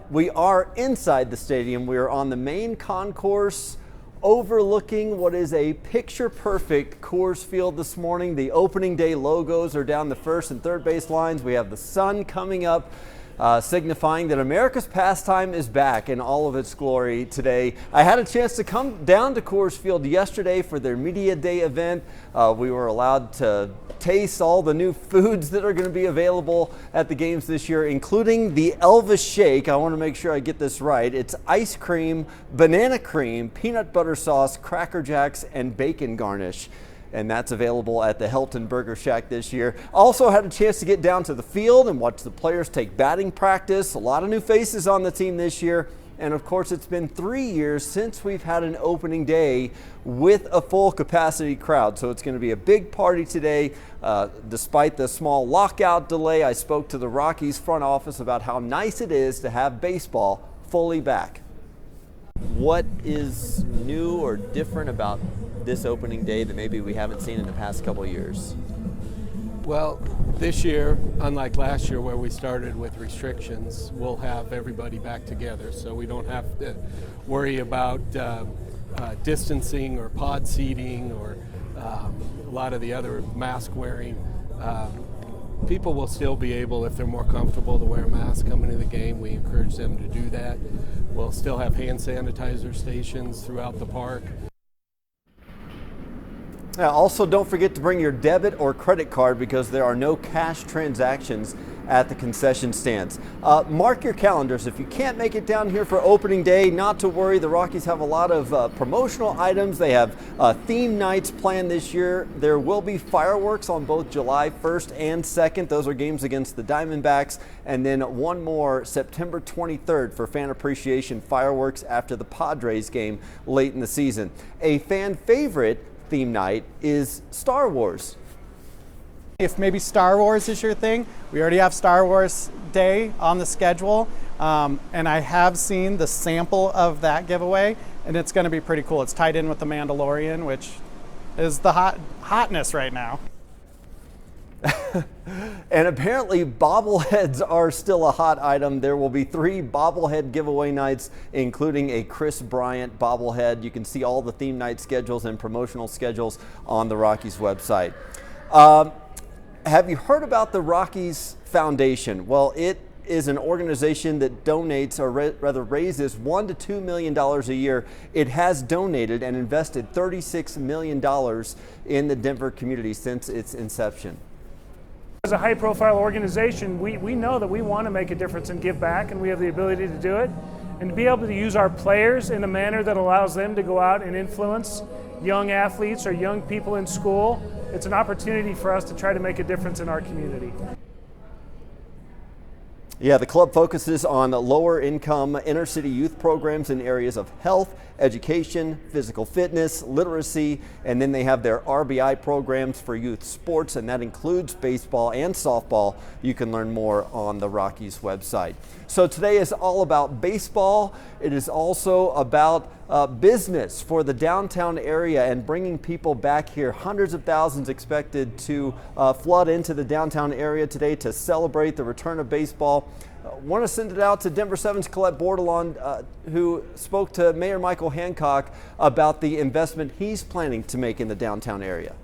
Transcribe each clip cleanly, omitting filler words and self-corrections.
We are inside the stadium. We are on the main concourse overlooking what is a picture-perfect Coors Field this morning. The opening day logos are down the first and third base lines. We have the sun coming up, signifying that America's pastime is back in all of its glory today. I had a chance to come down to Coors Field yesterday for their Media Day event. We were allowed to taste all the new foods that are going to be available at the games this year, including the Elvis Shake. I want to make sure I get this right. It's ice cream, banana cream, peanut butter sauce, Cracker Jacks, and bacon garnish. And that's available at the Helton Burger Shack this year. Also had a chance to get down to the field and watch the players take batting practice. A lot of new faces on the team this year. And of course, it's been 3 years since we've had an opening day with a full capacity crowd. So it's going to be a big party today. Despite the small lockout delay, I spoke to the Rockies front office about how nice it is to have baseball fully back. What is new or different about this opening day that maybe we haven't seen in the past couple of years? Well, this year, unlike last year where we started with restrictions, we'll have everybody back together, so we don't have to worry about distancing or pod seating or a lot of the other mask wearing. People will still be able, if they're more comfortable, to wear a mask coming to the game. We encourage them to do that. We'll still have hand sanitizer stations throughout the park. Also, don't forget to bring your debit or credit card because there are no cash transactions at the concession stands. Mark your calendars. If you can't make it down here for opening day, not to worry. The Rockies have a lot of promotional items. They have theme nights planned this year. There will be fireworks on both July 1st and 2nd. Those are games against the Diamondbacks. And then one more September 23rd for fan appreciation fireworks after the Padres game late in the season. A fan favorite theme night is Star Wars. If maybe Star Wars is your thing, we already have Star Wars Day on the schedule, and I have seen the sample of that giveaway, and it's going to be pretty cool. It's tied in with The Mandalorian, which is the hotness right now. And apparently bobbleheads are still a hot item. There will be 3 bobblehead giveaway nights, including a Chris Bryant bobblehead. You can see all the theme night schedules and promotional schedules on the Rockies website. Have you heard about the Rockies Foundation? Well, it is an organization that donates, or rather raises, $1 to $2 million a year. It has donated and invested $36 million in the Denver community since its inception. As a high-profile organization, we know that we want to make a difference and give back, and we have the ability to do it. And to be able to use our players in a manner that allows them to go out and influence young athletes or young people in school, it's an opportunity for us to try to make a difference in our community. Yeah, the club focuses on lower income inner city youth programs in areas of health, education, physical fitness, literacy, and then they have their RBI programs for youth sports, and that includes baseball and softball. You can learn more on the Rockies website. So today is all about baseball. It is also about business for the downtown area and bringing people back here. Hundreds of thousands expected to flood into the downtown area today to celebrate the return of baseball. Want to send it out to Denver 7's Colette Bordelon, who spoke to Mayor Michael Hancock about the investment he's planning to make in the downtown area.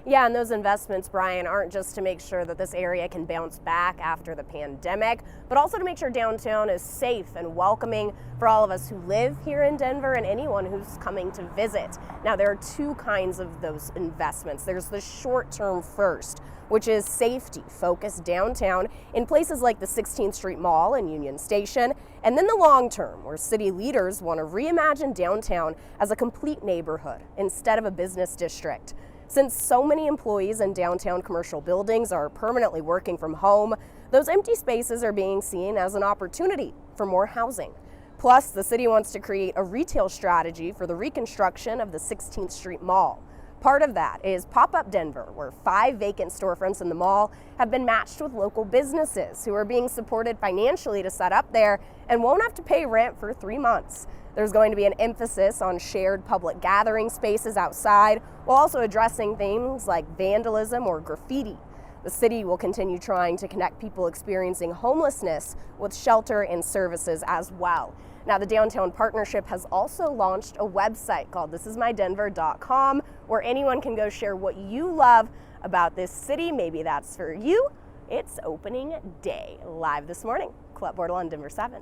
Yeah, and those investments, Brian, aren't just to make sure that this area can bounce back after the pandemic, but also to make sure downtown is safe and welcoming for all of us who live here in Denver and anyone who's coming to visit. Now, there are 2 kinds of those investments. There's the short-term first, which is safety focused downtown in places like the 16th Street Mall and Union Station, and then the long term, where city leaders want to reimagine downtown as a complete neighborhood instead of a business district. Since so many employees in downtown commercial buildings are permanently working from home, those empty spaces are being seen as an opportunity for more housing. Plus, the city wants to create a retail strategy for the reconstruction of the 16th Street Mall. Part of that is Pop-Up Denver, where 5 vacant storefronts in the mall have been matched with local businesses who are being supported financially to set up there and won't have to pay rent for 3 months. There's going to be an emphasis on shared public gathering spaces outside, while also addressing things like vandalism or graffiti. The city will continue trying to connect people experiencing homelessness with shelter and services as well. Now, the Downtown Partnership has also launched a website called thisismydenver.com, where anyone can go share what you love about this city. Maybe that's for you. It's opening day. Live this morning, Colette Bordelon on Denver 7.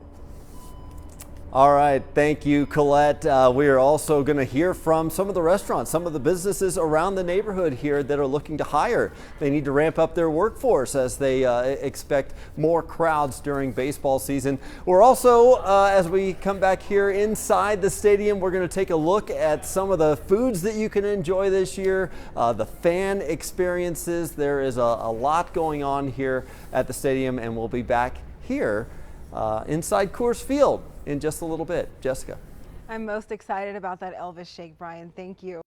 All right, thank you, Colette. We are also going to hear from some of the restaurants, some of the businesses around the neighborhood here that are looking to hire. They need to ramp up their workforce as they expect more crowds during baseball season. We're also, as we come back here inside the stadium, we're going to take a look at some of the foods that you can enjoy this year, the fan experiences. There is a lot going on here at the stadium, and we'll be back here inside Coors Field in just a little bit. Jessica. I'm most excited about that Elvis shake, Brian. Thank you.